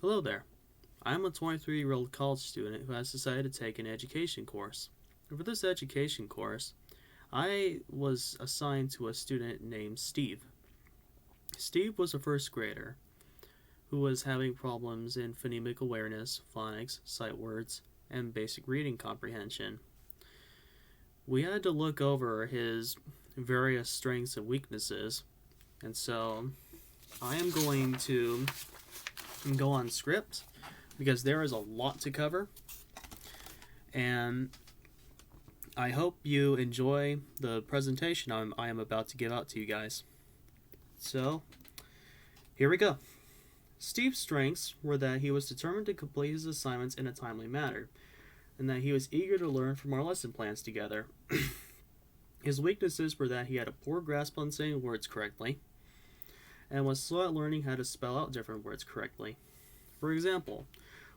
Hello there. I'm a 23-year-old college student who has decided to take an education course. And for this education course, I was assigned to a student named Steve. Steve was a first grader who was having problems in phonemic awareness, phonics, sight words, and basic reading comprehension. We had to look over his various strengths and weaknesses, and so I am going to go on script because there is a lot to cover, and I hope you enjoy the presentation I am about to give out to you guys. So, here we go. Steve's strengths were that he was determined to complete his assignments in a timely manner, and that he was eager to learn from our lesson plans together. His weaknesses were that he had a poor grasp on saying words correctly, and was slow at learning how to spell out different words correctly. For example,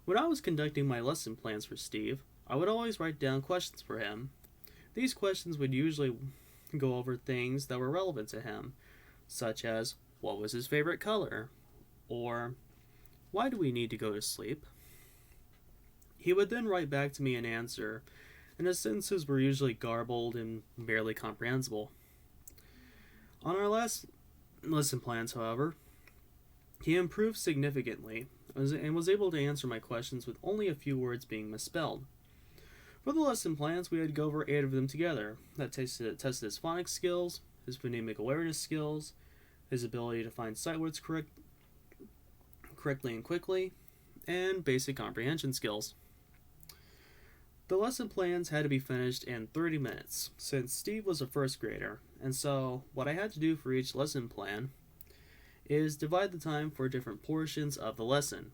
when I was conducting my lesson plans for Steve, I would always write down questions for him. These questions would usually go over things that were relevant to him, such as what was his favorite color, or why do we need to go to sleep? He would then write back to me an answer, and his sentences were usually garbled and barely comprehensible. On our last lesson plans, however, he improved significantly and was able to answer my questions with only a few words being misspelled. For the lesson plans, we had to go over 8 of them together. That tested his phonics skills, his phonemic awareness skills, his ability to find sight words correctly and quickly, and basic comprehension skills. The lesson plans had to be finished in 30 minutes, since Steve was a first grader, and so what I had to do for each lesson plan is divide the time for different portions of the lesson.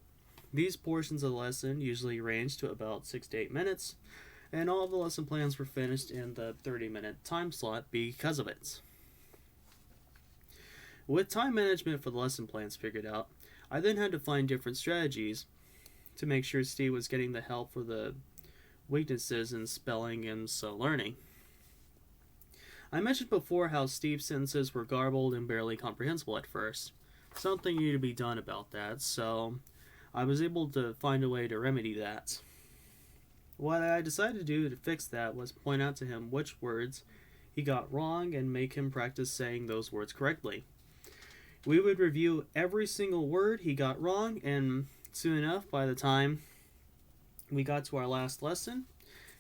These portions of the lesson usually range to about 6 to 8 minutes, and all of the lesson plans were finished in the 30-minute time slot because of it. With time management for the lesson plans figured out, I then had to find different strategies to make sure Steve was getting the help for the weaknesses in spelling and slow learning. I mentioned before how Steve's sentences were garbled and barely comprehensible at first. Something needed to be done about that, so I was able to find a way to remedy that. What I decided to do to fix that was point out to him which words he got wrong and make him practice saying those words correctly. We would review every single word he got wrong, and soon enough, by the time we got to our last lesson,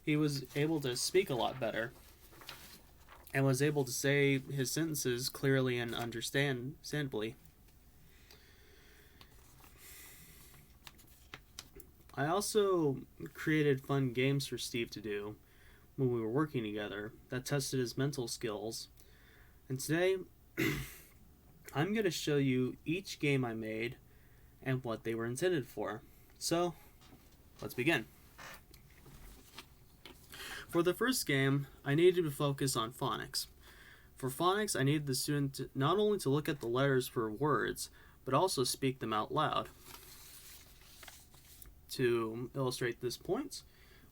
he was able to speak a lot better and was able to say his sentences clearly and understandably. I also created fun games for Steve to do when we were working together that tested his mental skills. And today, I'm going to show you each game I made and what they were intended for. So, let's begin. For the first game, I needed to focus on phonics. For phonics, I needed the student not only to look at the letters for words, but also speak them out loud. To illustrate this point,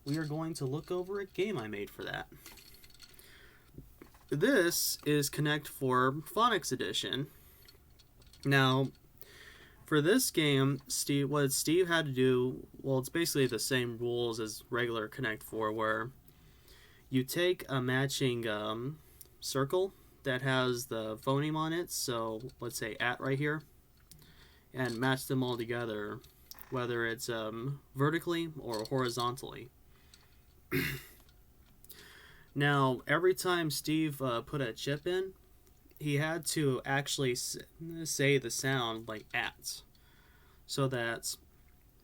we are going to look over a game I made for that. This is Connect 4 Phonics Edition. Now, for this game, what Steve had to do, well, it's basically the same rules as regular Connect 4, where you take a matching circle that has the phoneme on it, so let's say at right here, and match them all together, whether it's vertically or horizontally. Now, every time Steve put a chip in, he had to actually say the sound like at, so that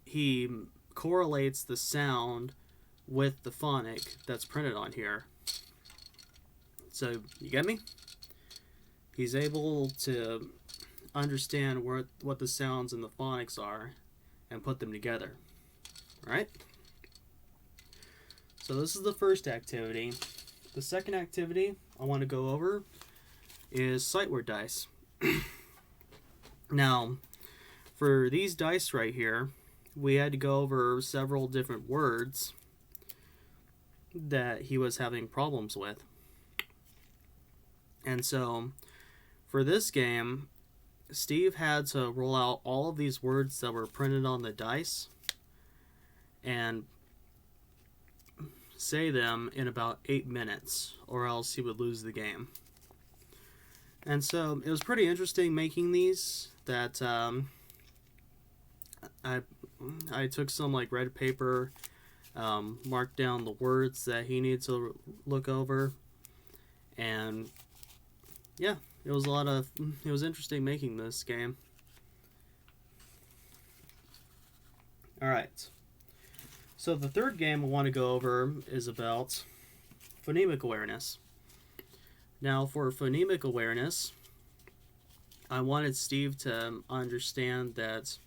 he correlates the sound with the phonic that's printed on here. So, you get me? He's able to understand what the sounds and the phonics are and put them together. Alright? So this is the first activity. The second activity I want to go over is sight word dice. Now, for these dice right here, we had to go over several different words that he was having problems with. And so, for this game, Steve had to roll out all of these words that were printed on the dice and say them in about 8 minutes, or else he would lose the game. And so it was pretty interesting making these. That I took some like red paper, marked down the words that he needed to look over, and yeah, it was interesting making this game. All right. So the third game I want to go over is about phonemic awareness. Now, for phonemic awareness, I wanted Steve to understand that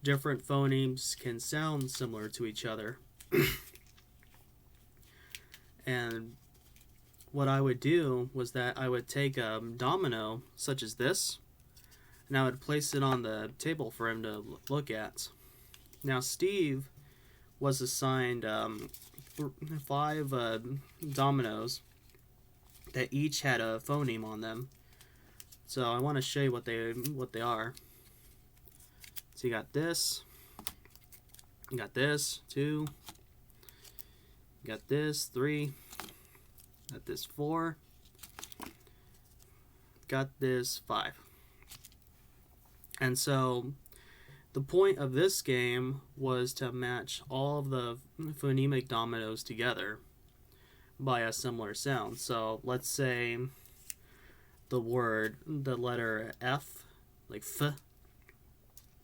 different phonemes can sound similar to each other. And what I would do was that I would take a domino, such as this, and I would place it on the table for him to look at. Now, Steve was assigned 5 dominoes that each had a phoneme on them. So I want to show you what they are. So you got this, 2, you got this, 3, got this, 4, got this, 5. And so the point of this game was to match all of the phonemic dominoes together by a similar sound. So let's say the letter F, like F,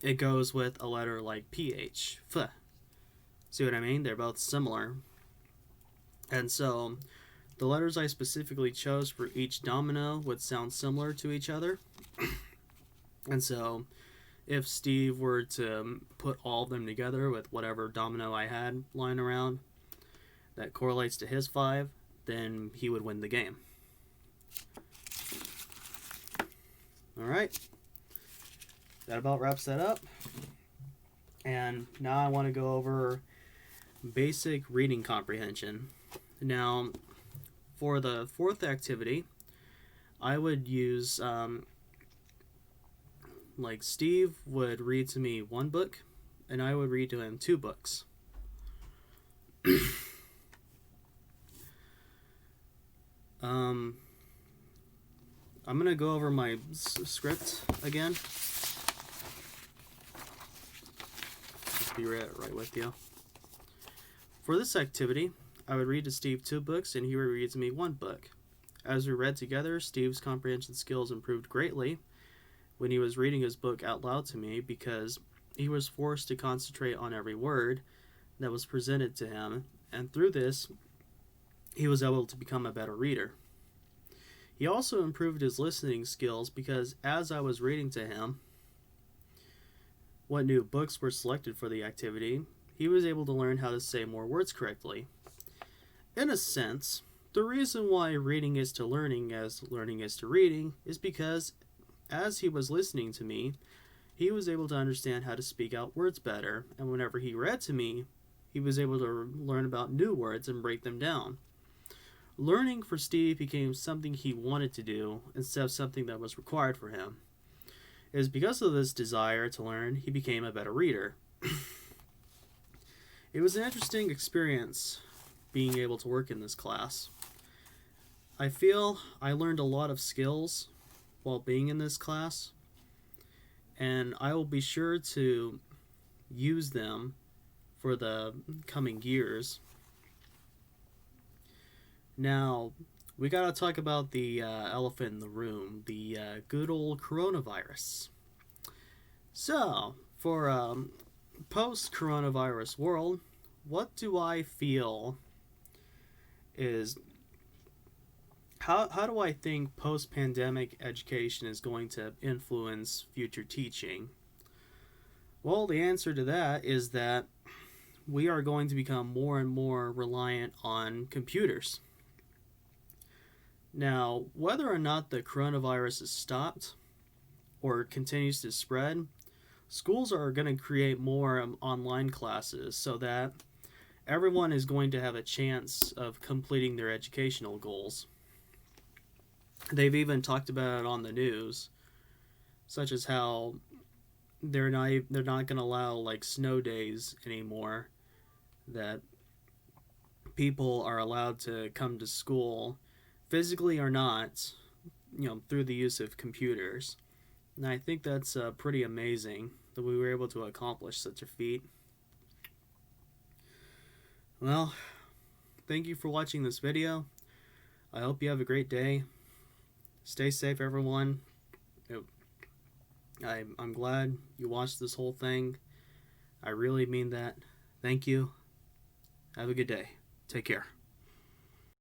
it goes with a letter like PH, F. See what I mean? They're both similar. And so the letters I specifically chose for each domino would sound similar to each other. And so if Steve were to put all of them together with whatever domino I had lying around that correlates to his 5, then he would win the game. Alright. That about wraps that up. And now I want to go over basic reading comprehension. Now, for the fourth activity, I would use, like Steve would read to me 1 book, and I would read to him 2 books. I'm going to go over my script again. Just be right with you. For this activity, I would read to Steve 2 books, and he would read to me 1 book. As we read together, Steve's comprehension skills improved greatly when he was reading his book out loud to me, because he was forced to concentrate on every word that was presented to him, and through this, he was able to become a better reader. He also improved his listening skills because as I was reading to him what new books were selected for the activity, he was able to learn how to say more words correctly. In a sense, the reason why reading is to learning as learning is to reading is because as he was listening to me, he was able to understand how to speak out words better, and whenever he read to me, he was able to learn about new words and break them down. Learning for Steve became something he wanted to do instead of something that was required for him. It is because of this desire to learn he became a better reader. It was an interesting experience being able to work in this class. I feel I learned a lot of skills while being in this class, and I will be sure to use them for the coming years. Now, we gotta talk about the elephant in the room, the good old coronavirus. So, for post-coronavirus world, what do I feel is... How do I think post-pandemic education is going to influence future teaching? Well, the answer to that is that we are going to become more and more reliant on computers. Now, whether or not the coronavirus is stopped or continues to spread, schools are going to create more online classes so that everyone is going to have a chance of completing their educational goals. They've even talked about it on the news such as how they're not going to allow like snow days anymore, that people are allowed to come to school physically or not, through the use of computers. And I think that's pretty amazing that we were able to accomplish such a feat. Well, thank you for watching this video. I hope you have a great day. Stay safe, everyone. I'm glad you watched this whole thing. I really mean that. Thank you. Have a good day. Take care.